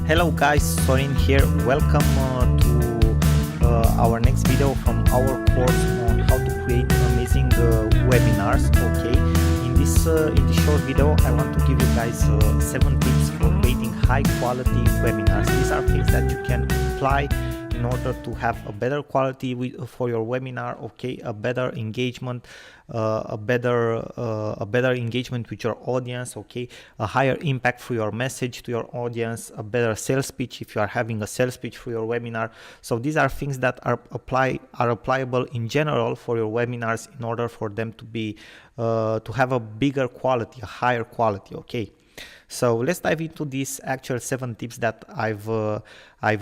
Hello guys, Sorin here. Welcome to our next video from our course on how to create amazing webinars. Okay, in this short video, I want to give you guys 7 tips for creating high quality webinars. These are things that you can apply in order to have a better quality for your webinar. Okay, a better engagement, a better engagement with your audience. Okay, a higher impact for your message to your audience, a better sales pitch if you are having a sales pitch for your webinar. So these are things that are applicable in general for your webinars in order for them to be to have a bigger quality, a higher quality. Okay. So let's dive into these actual 7 tips that I've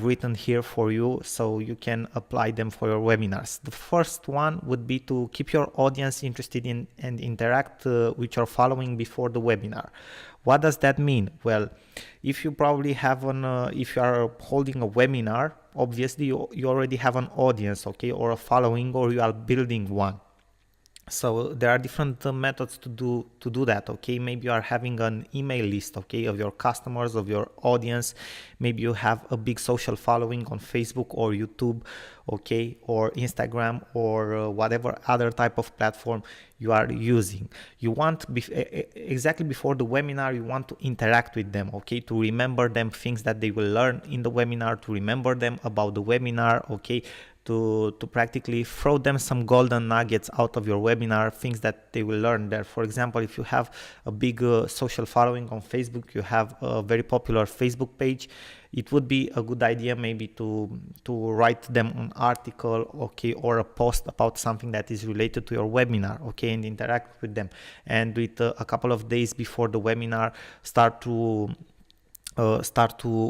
written here for you, so you can apply them for your webinars. The first one would be to keep your audience interested in and interact with your following before the webinar. What does that mean? Well, if you probably have if you are holding a webinar, obviously you already have an audience, okay, or a following, or you are building one. So there are different methods to do that. Okay, maybe you are having an email list, okay, of your customers, of your audience. Maybe you have a big social following on Facebook or YouTube, okay, or Instagram, or whatever other type of platform you are using. You want exactly before the webinar, you want to interact with them, okay, to remember them things that they will learn in the webinar, to remember them about the webinar, okay, to practically throw them some golden nuggets out of your webinar, things that they will learn there. For example, if you have a big social following on Facebook, you have a very popular Facebook page, it would be a good idea maybe to write them an article, okay, or a post about something that is related to your webinar, okay, and interact with them. And with a couple of days before the webinar, start to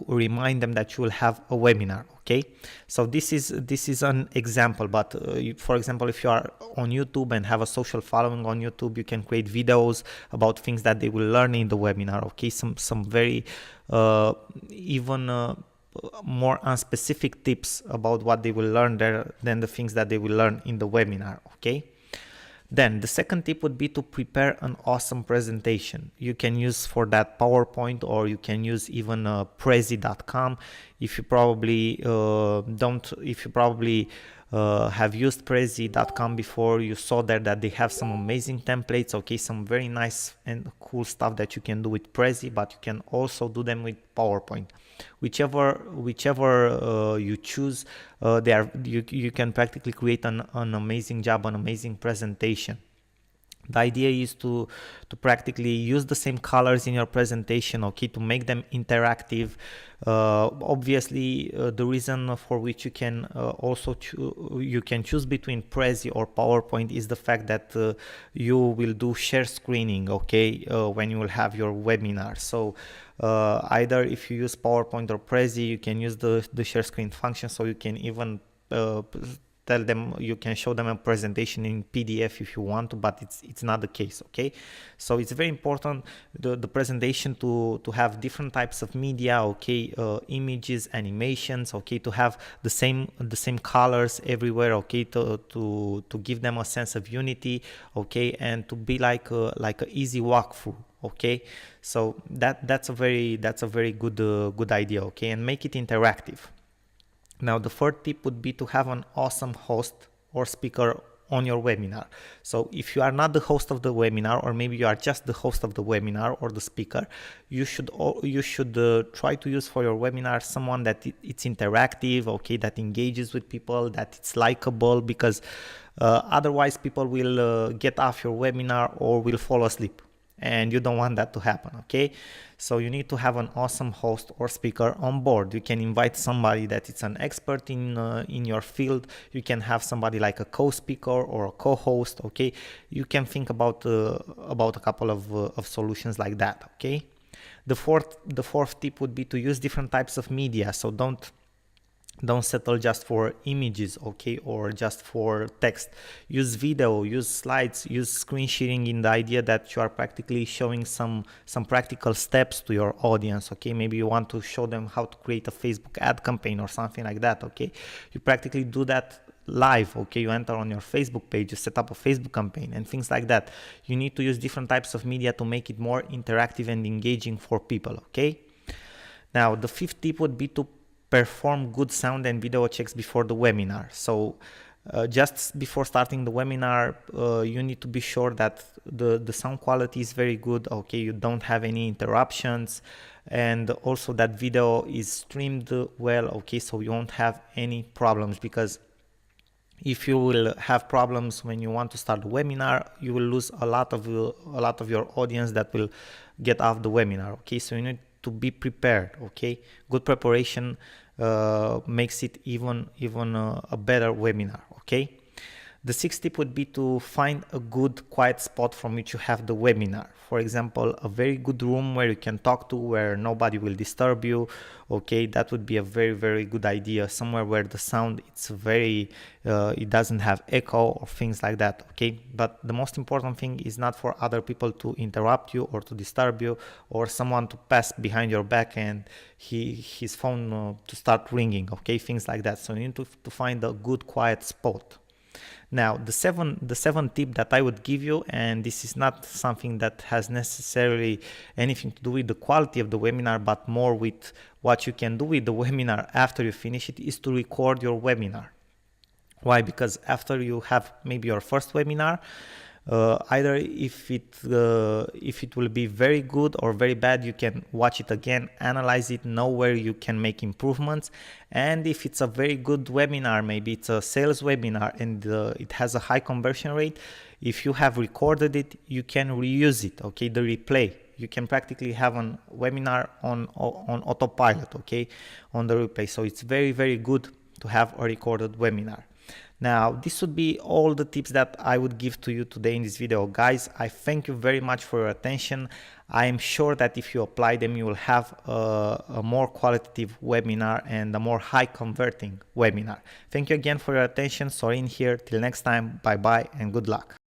remind them that you will have a webinar. Okay, so this is an example, but for example, if you are on YouTube and have a social following on YouTube, you can create videos about things that they will learn in the webinar. Okay, some very even more unspecific tips about what they will learn there than the things that they will learn in the webinar. Okay. Then the second tip would be to prepare an awesome presentation. You can use for that PowerPoint, or you can use even Prezi.com. If you probably have used Prezi.com before, you saw there that they have some amazing templates, okay, some very nice and cool stuff that you can do with Prezi, but you can also do them with PowerPoint. Whichever you choose, you can practically create an amazing job, an amazing presentation. The idea is to practically use the same colors in your presentation, okay, to make them interactive. Obviously, the reason for which you can you can choose between Prezi or PowerPoint is the fact that you will do share screening, okay, when you will have your webinar. So either if you use PowerPoint or Prezi, you can use the share screen function, so you can even tell them, you can show them a presentation in PDF if you want to, but it's not the case. Okay, so it's very important the presentation to have different types of media, okay, images, animations, okay, to have the same colors everywhere, okay, to give them a sense of unity, okay, and to be like a easy walkthrough. Okay, so that's a very good idea, okay, and make it interactive. Now, the third tip would be to have an awesome host or speaker on your webinar. So if you are not the host of the webinar, or maybe you are just the host of the webinar or the speaker, you should try to use for your webinar someone that it's interactive, okay, that engages with people, that it's likable, because otherwise people will get off your webinar or will fall asleep. And you don't want that to happen, okay? So you need to have an awesome host or speaker on board. You can invite somebody that is an expert in your field. You can have somebody like a co-speaker or a co-host, okay? You can think about a couple of solutions like that, okay? The fourth tip would be to use different types of media. So don't settle just for images, okay, or just for text. Use video, use slides, use screen sharing, in the idea that you are practically showing some practical steps to your audience, okay. Maybe you want to show them how to create a Facebook ad campaign or something like that, okay. You practically do that live, okay. You enter on your Facebook page, you set up a Facebook campaign and things like that. You need to use different types of media to make it more interactive and engaging for people, okay. Now, the fifth tip would be to perform good sound and video checks before the webinar. So just before starting the webinar, you need to be sure that the sound quality is very good, okay, you don't have any interruptions, and also that video is streamed well, okay, so you won't have any problems, because if you will have problems when you want to start the webinar, you will lose a lot of your audience that will get off the webinar, okay. So you need to be prepared, okay. Good preparation makes it even a better webinar, okay. The sixth tip would be to find a good quiet spot from which you have the webinar. For example, a very good room where you can talk to, where nobody will disturb you, okay, that would be a very good idea. Somewhere where the sound, it's very it doesn't have echo or things like that, okay. But the most important thing is not for other people to interrupt you or to disturb you, or someone to pass behind your back and his phone to start ringing, okay, things like that. So you need to find a good quiet spot. Now, the seventh tip that I would give you, and this is not something that has necessarily anything to do with the quality of the webinar, but more with what you can do with the webinar after you finish it, is to record your webinar. Why? Because after you have maybe your first webinar, either if it will be very good or very bad, you can watch it again, analyze it, know where you can make improvements. And if it's a very good webinar, maybe it's a sales webinar and it has a high conversion rate, if you have recorded it, you can reuse it, okay, the replay. You can practically have a webinar on autopilot, okay, on the replay. So it's very good to have a recorded webinar. Now, this would be all the tips that I would give to you today in this video. Guys, I thank you very much for your attention. I am sure that if you apply them, you will have a more qualitative webinar and a more high converting webinar. Thank you again for your attention. Sorin here. Till next time, bye bye and good luck.